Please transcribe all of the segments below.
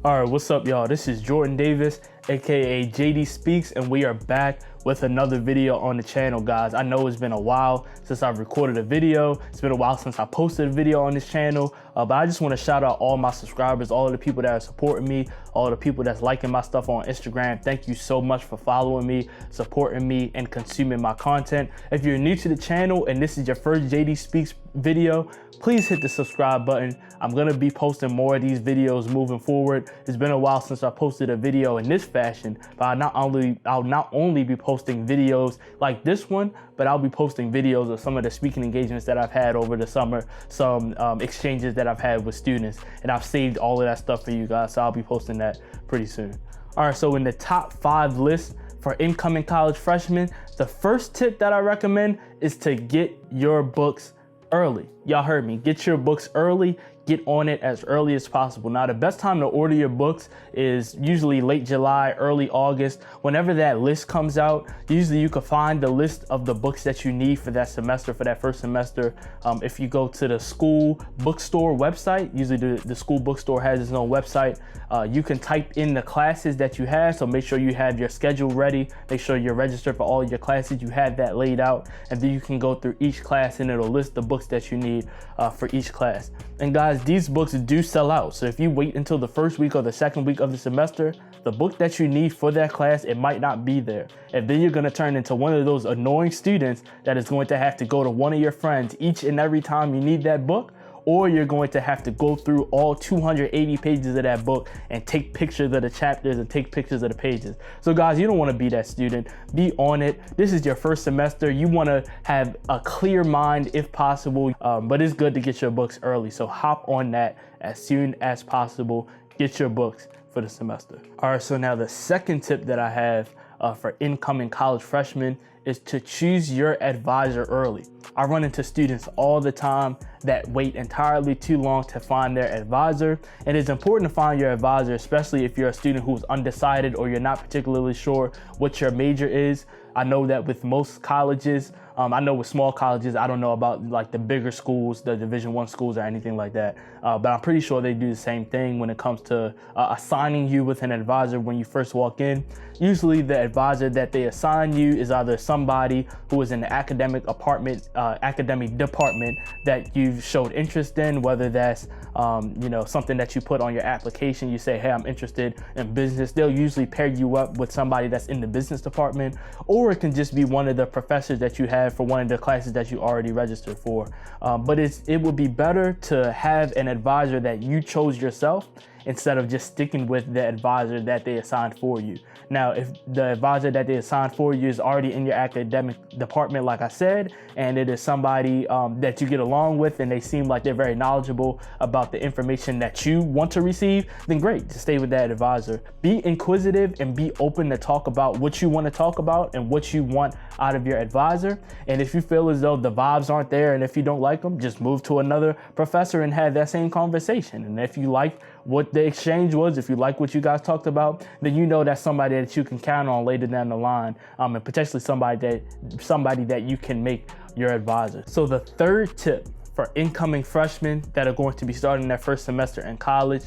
All right, what's up, y'all? This is Jordan Davis, aka JD Speaks, and we are back with another video on the channel, guys. I know it's been a while since I've recorded a video. It's been a while since I posted a video on this channel, but I just want to shout out all my subscribers, all of the people that are supporting me, all the people that's liking my stuff on Instagram. Thank you so much for following me, supporting me, and consuming my content. If you're new to the channel and this is your first JD Speaks video, please hit the subscribe button. I'm gonna be posting more of these videos moving forward. It's been a while since I posted a video in this fashion, but I'll not only be posting videos like this one, but I'll be posting videos of some of the speaking engagements that I've had over the summer, some exchanges that I've had with students, and I've saved all of that stuff for you guys, so I'll be posting that pretty soon. All right, so in the top 5 list for incoming college freshmen, the first tip that I recommend is to get your books early. Y'all heard me, get your books early. Get on it as early as possible. Now, the best time to order your books is usually late July, early August. Whenever that list comes out, usually you can find the list of the books that you need for that semester, for that first semester. If you go to the school bookstore website, usually the school bookstore has its own website, you can type in the classes that you have. So make sure you have your schedule ready. Make sure you're registered for all your classes. You have that laid out, and then you can go through each class and it'll list the books that you need for each class. And guys, these books do sell out. So if you wait until the first week or the second week of the semester, the book that you need for that class, it might not be there. And then you're gonna turn into one of those annoying students that is going to have to go to one of your friends each and every time you need that book, or you're going to have to go through all 280 pages of that book and take pictures of the chapters and take pictures of the pages. So guys, you don't wanna be that student. Be on it. This is your first semester. You wanna have a clear mind if possible, but it's good to get your books early. So hop on that as soon as possible. Get your books for the semester. All right, so now the second tip that I have for incoming college freshmen is to choose your advisor early. I run into students all the time that wait entirely too long to find their advisor. And it's important to find your advisor, especially if you're a student who's undecided or you're not particularly sure what your major is. I know that with most colleges, I know with small colleges, I don't know about like the bigger schools, the Division I schools or anything like that. But I'm pretty sure they do the same thing when it comes to assigning you with an advisor when you first walk in. Usually the advisor that they assign you is either somebody who is in the academic department that you've showed interest in, whether that's something that you put on your application. You say, hey, I'm interested in business. They'll usually pair you up with somebody that's in the business department, or it can just be one of the professors that you have for one of the classes that you already registered for. But it would be better to have an advisor that you chose yourself instead of just sticking with the advisor that they assigned for you. Now, if the advisor that they assigned for you is already in your academic department, like I said, and it is somebody that you get along with and they seem like they're very knowledgeable about the information that you want to receive, then great, to stay with that advisor. Be inquisitive and be open to talk about what you want to talk about and what you want out of your advisor. And if you feel as though the vibes aren't there and if you don't like them, just move to another professor and have that same conversation. And if you like what the exchange was, if you like what you guys talked about, then you know that's somebody that you can count on later down the line, and potentially somebody that you can make your advisor. So the third tip for incoming freshmen that are going to be starting their first semester in college,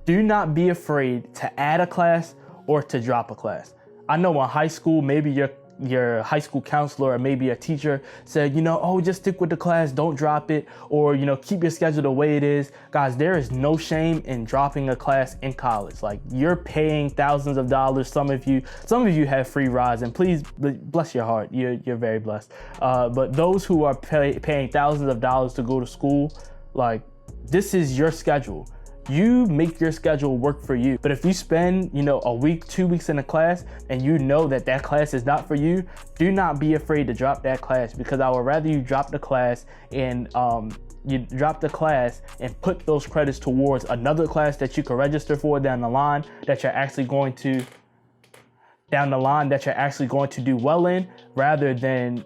do not be afraid to add a class or to drop a class. I know in high school, maybe your high school counselor or maybe a teacher said, oh, just stick with the class, don't drop it, or, keep your schedule the way it is. Guys, there is no shame in dropping a class in college. Like, you're paying thousands of dollars. Some of you have free rides, and please, bless your heart, you're very blessed. But those who are paying thousands of dollars to go to school, like, this is your schedule. You make your schedule work for you. But if you spend, a week, 2 weeks in a class and you know that class is not for you, do not be afraid to drop that class, because I would rather you drop the class and put those credits towards another class that you can register for down the line that you're actually going to do well in, rather than,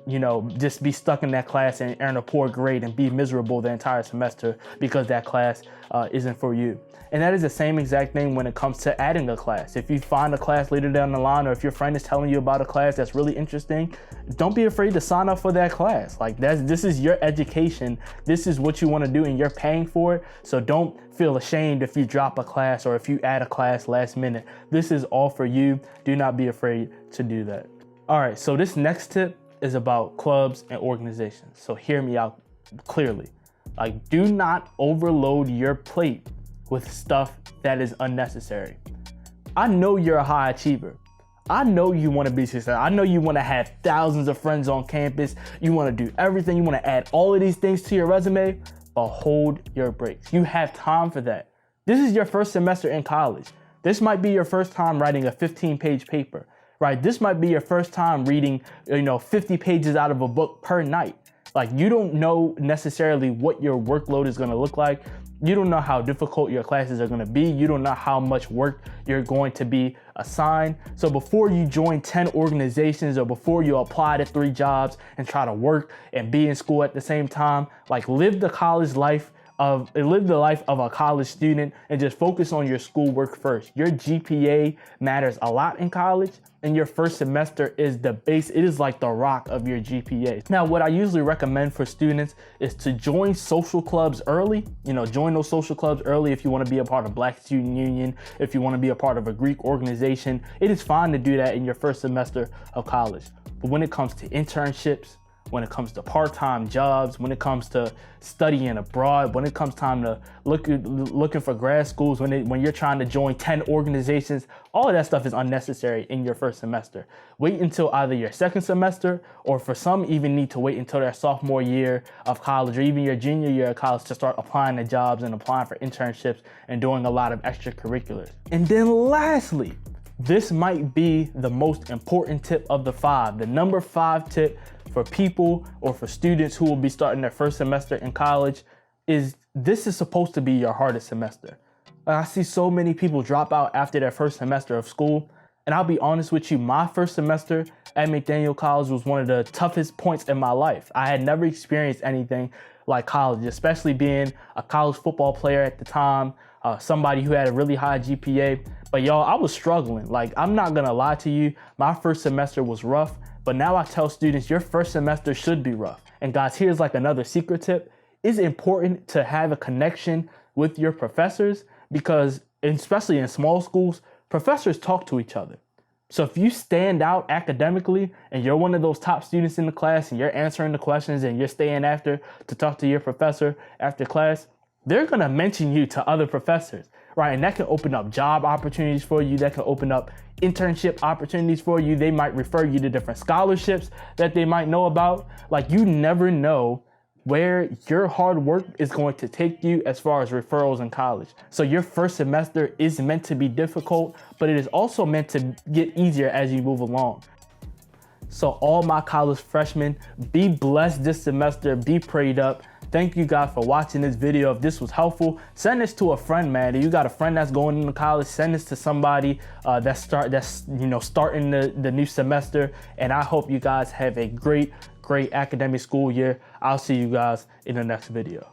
just be stuck in that class and earn a poor grade and be miserable the entire semester because that class isn't for you. And that is the same exact thing when it comes to adding a class. If you find a class later down the line, or if your friend is telling you about a class that's really interesting, don't be afraid to sign up for that class. Like this is your education. This is what you want to do and you're paying for it. So don't feel ashamed if you drop a class or if you add a class last minute. This is all for you. Do not be afraid to do that. All right, so this next tip is about clubs and organizations. So hear me out clearly. Like, do not overload your plate with stuff that is unnecessary. I know you're a high achiever. I know you want to be successful. I know you want to have thousands of friends on campus. You want to do everything. You want to add all of these things to your resume, but hold your brakes. You have time for that. This is your first semester in college. This might be your first time writing a 15-page paper, right? This might be your first time reading, 50 pages out of a book per night. Like, you don't know necessarily what your workload is going to look like. You don't know how difficult your classes are going to be. You don't know how much work you're going to be assigned. So before you join 10 organizations or before you apply to 3 jobs and try to work and be in school at the same time, like, live the life of a college student and just focus on your schoolwork first. Your GPA matters a lot in college, and your first semester is the base. It is like the rock of your GPA. Now, what I usually recommend for students is to join social clubs early. Join those social clubs early if you want to be a part of Black Student Union, if you want to be a part of a Greek organization. It is fine to do that in your first semester of college. But when it comes to internships, when it comes to part-time jobs, when it comes to studying abroad, when it comes time to looking for grad schools, when you're trying to join 10 organizations, all of that stuff is unnecessary in your first semester. Wait until either your second semester, or for some even need to wait until their sophomore year of college or even your junior year of college to start applying to jobs and applying for internships and doing a lot of extracurriculars. And then lastly, this might be the most important tip of the 5. The number 5 tip for people or for students who will be starting their first semester in college is this is supposed to be your hardest semester. I see so many people drop out after their first semester of school. And I'll be honest with you, my first semester at McDaniel College was one of the toughest points in my life. I had never experienced anything like college, especially being a college football player at the time, somebody who had a really high GPA. But y'all, I was struggling. Like, I'm not gonna lie to you, my first semester was rough. But now I tell students your first semester should be rough. And guys, here's like another secret tip. It's important to have a connection with your professors because, especially in small schools, professors talk to each other. So if you stand out academically and you're one of those top students in the class and you're answering the questions and you're staying after to talk to your professor after class, they're gonna mention you to other professors, right? And that can open up job opportunities for you. That can open up internship opportunities for you. They might refer you to different scholarships that they might know about. Like, you never know where your hard work is going to take you as far as referrals in college. So your first semester is meant to be difficult, but it is also meant to get easier as you move along. So all my college freshmen, be blessed this semester, be prayed up. Thank you guys for watching this video. If this was helpful, send this to a friend, man. If you got a friend that's going into college, send this to somebody that's starting the new semester. And I hope you guys have a great academic school year. I'll see you guys in the next video.